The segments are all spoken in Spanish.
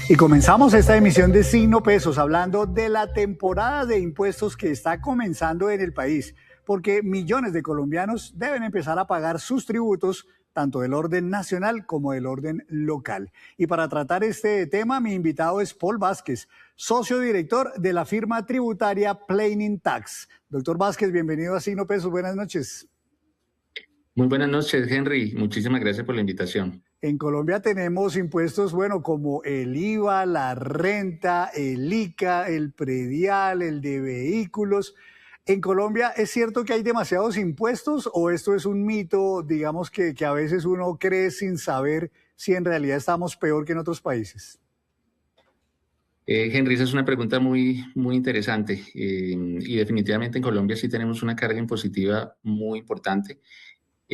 Y comenzamos esta emisión de Signo Pesos hablando de la temporada de impuestos que está comenzando en el país, porque millones de colombianos deben empezar a pagar sus tributos, tanto del orden nacional como del orden local. Y para tratar este tema, mi invitado es Paul Vázquez, socio director de la firma tributaria Planning Tax. Doctor Vázquez, bienvenido a Signo Pesos, buenas noches. Muy buenas noches, Henry. Muchísimas gracias por la invitación. En Colombia tenemos impuestos, bueno, como el IVA, la renta, el ICA, el predial, el de vehículos. ¿En Colombia es cierto que hay demasiados impuestos o esto es un mito, digamos, que a veces uno cree sin saber si en realidad estamos peor que en otros países? Henry, esa es una pregunta muy interesante y definitivamente en Colombia sí tenemos una carga impositiva muy importante.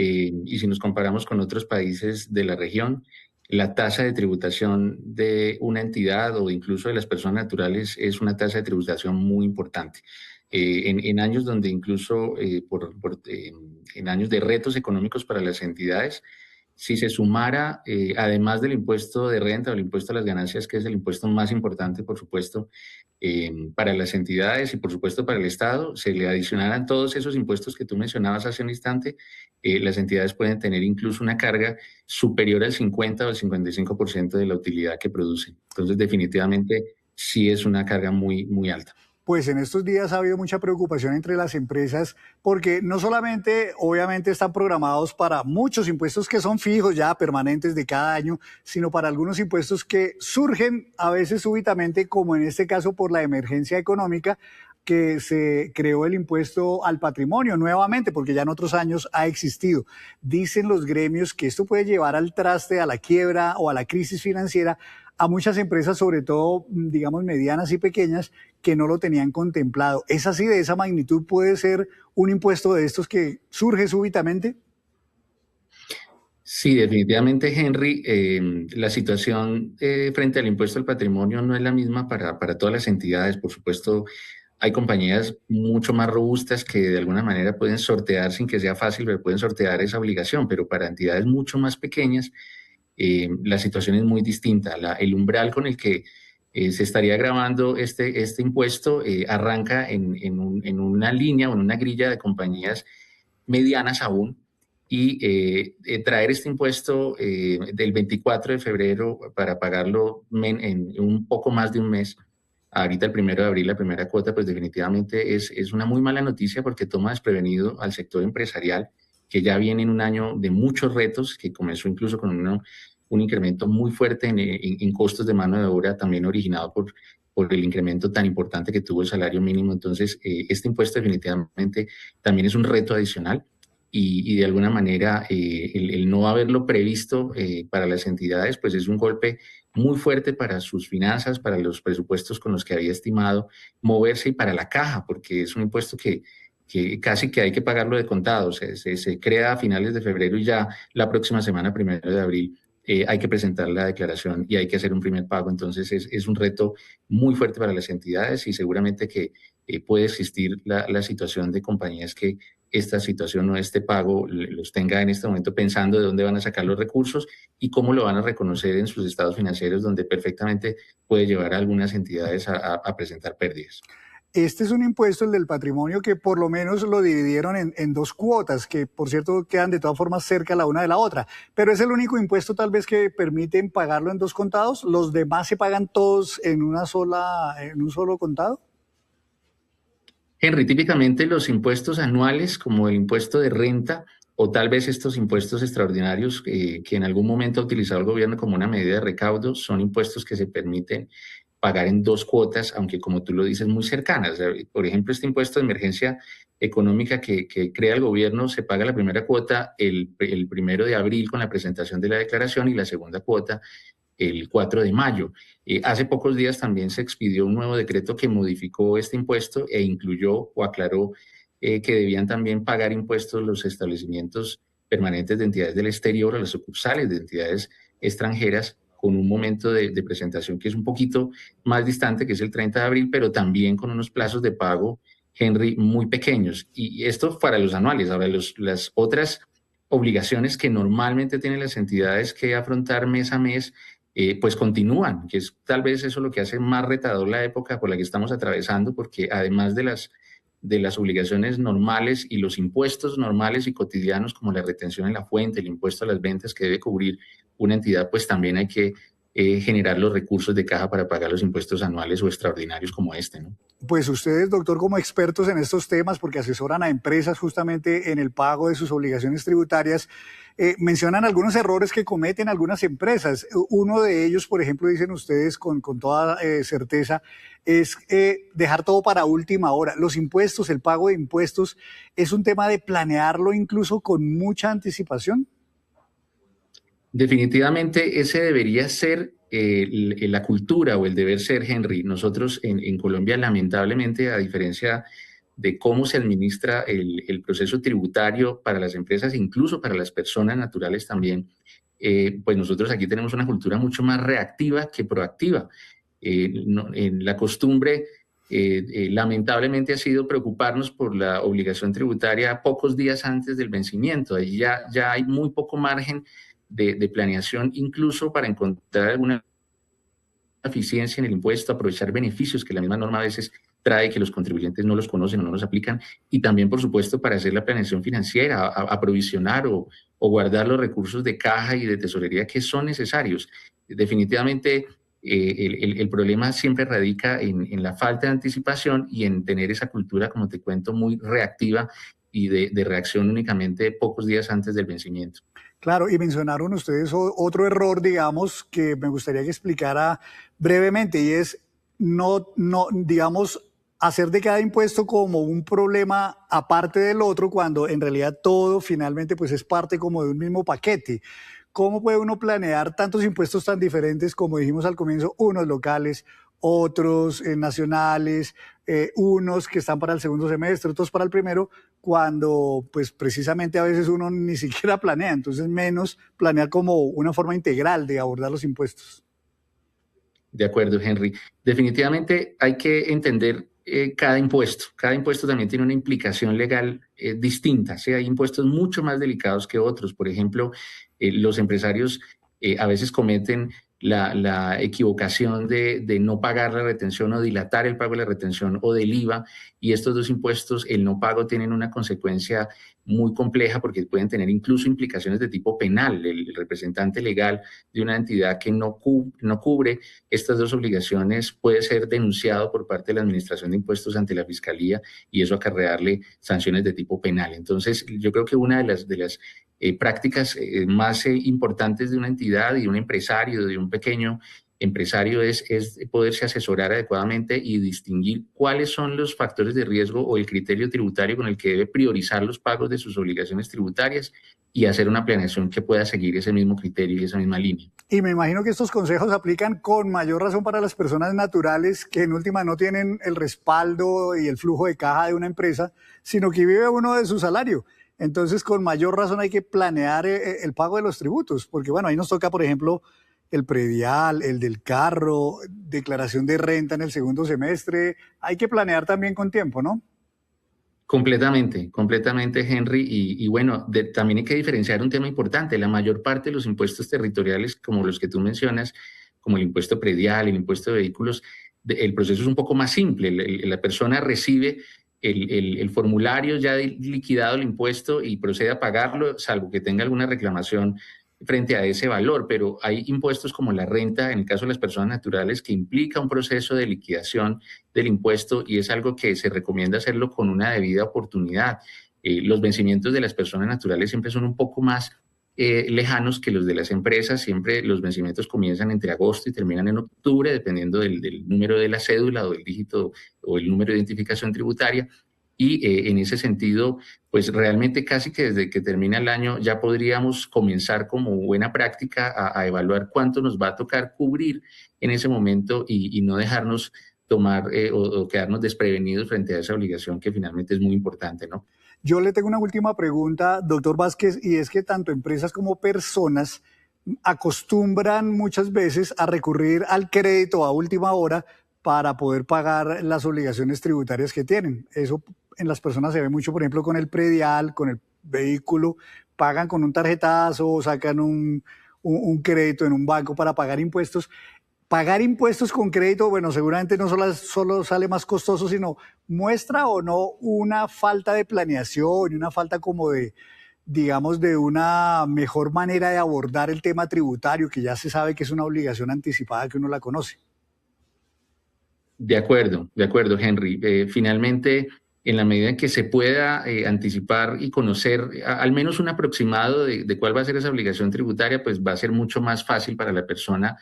Y si nos comparamos con otros países de la región, la tasa de tributación de una entidad o incluso de las personas naturales es una tasa de tributación muy importante. En años donde incluso en años de retos económicos para las entidades, si se sumara, además del impuesto de renta o el impuesto a las ganancias, que es el impuesto más importante, por supuesto, para las entidades y por supuesto para el Estado, se le adicionaran todos esos impuestos que tú mencionabas hace un instante, las entidades pueden tener incluso una carga superior al 50 o al 55% de la utilidad que producen. Entonces, definitivamente, sí es una carga muy alta. Pues en estos días ha habido mucha preocupación entre las empresas porque no solamente obviamente están programados para muchos impuestos que son fijos ya permanentes de cada año, sino para algunos impuestos que surgen a veces súbitamente, como en este caso por la emergencia económica, que se creó el impuesto al patrimonio nuevamente, porque ya en otros años ha existido. Dicen los gremios que esto puede llevar al traste, a la quiebra o a la crisis financiera a muchas empresas, sobre todo, digamos, medianas y pequeñas, que no lo tenían contemplado. ¿Es así, de esa magnitud puede ser un impuesto de estos que surge súbitamente? Sí, definitivamente, Henry, la situación frente al impuesto al patrimonio no es la misma para todas las entidades. Por supuesto, hay compañías mucho más robustas que de alguna manera pueden sortear, sin que sea fácil, pero pueden sortear esa obligación, pero para entidades mucho más pequeñas, la situación es muy distinta. El umbral con el que se estaría grabando este impuesto arranca en una línea o en una grilla de compañías medianas aún, y traer este impuesto del 24 de febrero para pagarlo en un poco más de un mes, ahorita el 1 de abril, la primera cuota, pues definitivamente es una muy mala noticia porque toma desprevenido al sector empresarial, que ya viene en un año de muchos retos, que comenzó incluso con un incremento muy fuerte en costos de mano de obra, también originado por el incremento tan importante que tuvo el salario mínimo. Entonces, este impuesto definitivamente también es un reto adicional y de alguna manera el no haberlo previsto para las entidades, pues es un golpe muy fuerte para sus finanzas, para los presupuestos con los que había estimado moverse y para la caja, porque es un impuesto que casi que hay que pagarlo de contado. Se crea a finales de febrero y ya la próxima semana, 1 de abril, hay que presentar la declaración y hay que hacer un primer pago. Entonces es un reto muy fuerte para las entidades y seguramente que puede existir la situación de compañías que esta situación o este pago los tenga en este momento pensando de dónde van a sacar los recursos y cómo lo van a reconocer en sus estados financieros, donde perfectamente puede llevar a algunas entidades a presentar pérdidas. Este es un impuesto, el del patrimonio, que por lo menos lo dividieron en dos cuotas, que por cierto quedan de todas formas cerca la una de la otra. Pero es el único impuesto tal vez que permiten pagarlo en dos contados. ¿Los demás se pagan todos en un solo contado? Henry, típicamente los impuestos anuales, como el impuesto de renta, o tal vez estos impuestos extraordinarios que en algún momento ha utilizado el gobierno como una medida de recaudo, son impuestos que se permiten pagar en dos cuotas, aunque como tú lo dices, muy cercanas. Por ejemplo, este impuesto de emergencia económica que crea el gobierno se paga la primera cuota el 1 de abril con la presentación de la declaración y la segunda cuota el 4 de mayo. Hace pocos días también se expidió un nuevo decreto que modificó este impuesto e incluyó o aclaró que debían también pagar impuestos los establecimientos permanentes de entidades del exterior o las sucursales de entidades extranjeras con un momento de presentación que es un poquito más distante, que es el 30 de abril, pero también con unos plazos de pago, Henry, muy pequeños. Y esto para los anuales. Ahora, las otras obligaciones que normalmente tienen las entidades que afrontar mes a mes, pues continúan, que es tal vez eso lo que hace más retador la época por la que estamos atravesando, porque además de las obligaciones normales y los impuestos normales y cotidianos como la retención en la fuente, el impuesto a las ventas que debe cubrir una entidad, pues también hay que generar los recursos de caja para pagar los impuestos anuales o extraordinarios como este, ¿no? Pues ustedes, doctor, como expertos en estos temas, porque asesoran a empresas justamente en el pago de sus obligaciones tributarias, mencionan algunos errores que cometen algunas empresas. Uno de ellos, por ejemplo, dicen ustedes con toda certeza, es dejar todo para última hora. Los impuestos, el pago de impuestos, es un tema de planearlo incluso con mucha anticipación. Definitivamente ese debería ser la cultura o el deber ser, Henry. Nosotros en Colombia, lamentablemente, a diferencia de cómo se administra el proceso tributario para las empresas, incluso para las personas naturales también, pues nosotros aquí tenemos una cultura mucho más reactiva que proactiva. En la costumbre, lamentablemente, ha sido preocuparnos por la obligación tributaria pocos días antes del vencimiento. Ahí ya hay muy poco margen de planeación, incluso para encontrar alguna eficiencia en el impuesto, aprovechar beneficios que la misma norma a veces trae, que los contribuyentes no los conocen o no los aplican, y también, por supuesto, para hacer la planeación financiera, aprovisionar o guardar los recursos de caja y de tesorería que son necesarios. Definitivamente, el problema siempre radica en la falta de anticipación y en tener esa cultura, como te cuento, muy reactiva y de reacción únicamente pocos días antes del vencimiento. Claro, y mencionaron ustedes otro error, digamos, que me gustaría que explicara brevemente, y es digamos, hacer de cada impuesto como un problema aparte del otro, cuando en realidad todo finalmente pues es parte como de un mismo paquete. ¿Cómo puede uno planear tantos impuestos tan diferentes, como dijimos al comienzo, unos locales, otros nacionales, unos que están para el segundo semestre, otros para el primero, cuando pues precisamente a veces uno ni siquiera planea, entonces menos planear como una forma integral de abordar los impuestos? De acuerdo, Henry. Definitivamente hay que entender cada impuesto. Cada impuesto también tiene una implicación legal distinta. ¿Sí? Hay impuestos mucho más delicados que otros. Por ejemplo, los empresarios a veces cometen la equivocación de no pagar la retención o dilatar el pago de la retención o del IVA. Y estos dos impuestos, el no pago, tienen una consecuencia muy compleja porque pueden tener incluso implicaciones de tipo penal. El representante legal de una entidad que no cubre estas dos obligaciones puede ser denunciado por parte de la Administración de Impuestos ante la Fiscalía y eso acarrearle sanciones de tipo penal. Entonces, yo creo que una de las prácticas más importantes de una entidad y de un empresario, de un pequeño empresario, es poderse asesorar adecuadamente y distinguir cuáles son los factores de riesgo o el criterio tributario con el que debe priorizar los pagos de sus obligaciones tributarias y hacer una planeación que pueda seguir ese mismo criterio y esa misma línea. Y me imagino que estos consejos aplican con mayor razón para las personas naturales que en última no tienen el respaldo y el flujo de caja de una empresa, sino que vive uno de su salario. Entonces, con mayor razón hay que planear el pago de los tributos, porque bueno, ahí nos toca, por ejemplo, el predial, el del carro, declaración de renta en el segundo semestre. Hay que planear también con tiempo, ¿no? Completamente, completamente, Henry. Y bueno, también hay que diferenciar un tema importante. La mayor parte de los impuestos territoriales, como los que tú mencionas, como el impuesto predial, el impuesto de vehículos, el proceso es un poco más simple. La persona recibe el formulario ya liquidado el impuesto y procede a pagarlo, salvo que tenga alguna reclamación frente a ese valor, pero hay impuestos como la renta, en el caso de las personas naturales, que implica un proceso de liquidación del impuesto y es algo que se recomienda hacerlo con una debida oportunidad. Los vencimientos de las personas naturales siempre son un poco más lejanos que los de las empresas. Siempre los vencimientos comienzan entre agosto y terminan en octubre, dependiendo del número de la cédula o del dígito o el número de identificación tributaria. Y en ese sentido, pues realmente casi que desde que termina el año ya podríamos comenzar como buena práctica a evaluar cuánto nos va a tocar cubrir en ese momento y no dejarnos tomar o quedarnos desprevenidos frente a esa obligación que finalmente es muy importante, ¿no? Yo le tengo una última pregunta, doctor Vázquez, y es que tanto empresas como personas acostumbran muchas veces a recurrir al crédito a última hora para poder pagar las obligaciones tributarias que tienen. Eso en las personas se ve mucho, por ejemplo, con el predial, con el vehículo, pagan con un tarjetazo, sacan un crédito en un banco para pagar impuestos. Pagar impuestos con crédito, bueno, seguramente no solo sale más costoso, sino muestra o no una falta de planeación y una falta como de, digamos, de una mejor manera de abordar el tema tributario, que ya se sabe que es una obligación anticipada que uno la conoce. De acuerdo, Henry. Finalmente, en la medida en que se pueda anticipar y conocer al menos un aproximado de cuál va a ser esa obligación tributaria, pues va a ser mucho más fácil para la persona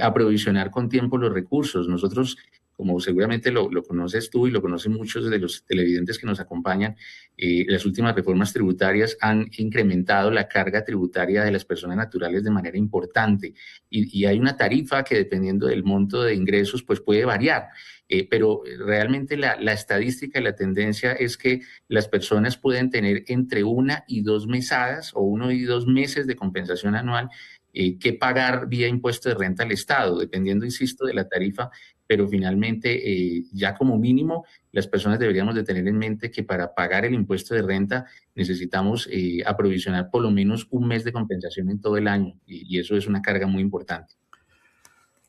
aprovisionar con tiempo los recursos. Nosotros, como seguramente lo conoces tú y lo conocen muchos de los televidentes que nos acompañan, las últimas reformas tributarias han incrementado la carga tributaria de las personas naturales de manera importante y hay una tarifa que dependiendo del monto de ingresos, pues puede variar. Pero realmente la estadística y la tendencia es que las personas pueden tener entre 1 y 2 mesadas o 1 y 2 meses de compensación anual que pagar vía impuesto de renta al Estado, dependiendo, insisto, de la tarifa, pero finalmente ya como mínimo las personas deberíamos de tener en mente que para pagar el impuesto de renta necesitamos aprovisionar por lo menos un mes de compensación en todo el año y eso es una carga muy importante.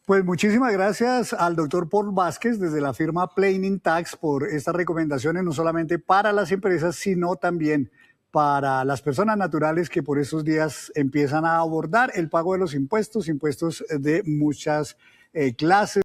Pues muchísimas gracias al doctor Paul Vázquez desde la firma Planning Tax por estas recomendaciones, no solamente para las empresas, sino también para las personas naturales que por estos días empiezan a abordar el pago de los impuestos de muchas clases.